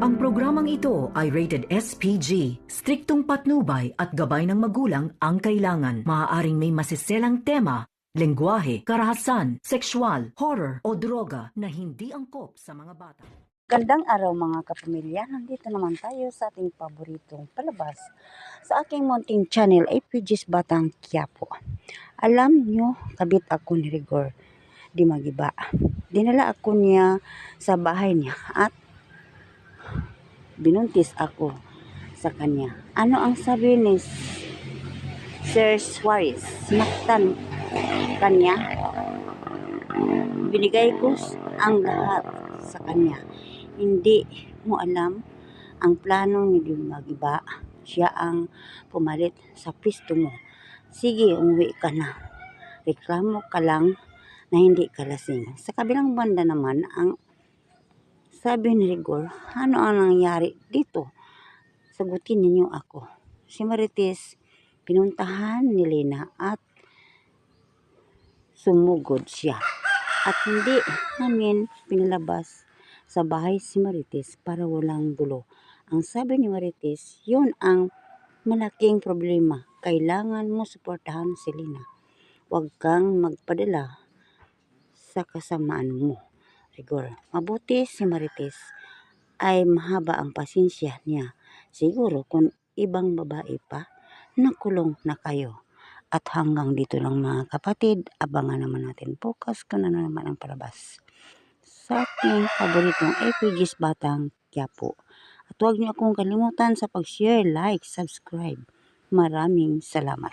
Ang programang ito ay rated SPG. Striktong patnubay at gabay ng magulang ang kailangan. Maaaring may masiselang tema, lengguwahe, karahasan, sexual, horror o droga na hindi angkop sa mga bata. Gandang araw mga kapamilya, nandito naman tayo sa ating paboritong palabas sa aking munting channel, APG's Batang Quiapo. Alam nyo, kabit ako ni Rigor Di Magiba. Dinala ako niya sa bahay niya at binuntis ako sa kanya. Ano ang sabi ni Sir Suarez? Sinaktan kanya. Binigay ko ang lahat sa kanya. Hindi mo alam ang plano ni Di Magiba. Siya ang pumalit sa pisto mo. Sige, umuwi ka na. Reklamo ka lang na hindi ka lasing. Sa kabilang banda naman, ang sabi ni Rigor, ano ang nangyari dito? Sagutin ninyo ako. Si Marites, pinuntahan ni Lena at sumugod siya. At hindi namin pinalabas sa bahay si Marites para walang gulo. Ang sabi ni Marites, yun ang malaking problema. Kailangan mo suportahan si Lena. Huwag kang magpadala sa kasamaan mo. Rigor, mabuti si Marites ay mahaba ang pasensya niya. Siguro kung ibang babae pa, nakulong na kayo. At hanggang dito lang mga kapatid, abangan naman natin bukas kung ano naman ang palabas sa aking paboritong APG's Batang Quiapo. At huwag niyo akong kalimutan sa pag-share, like, subscribe. Maraming salamat.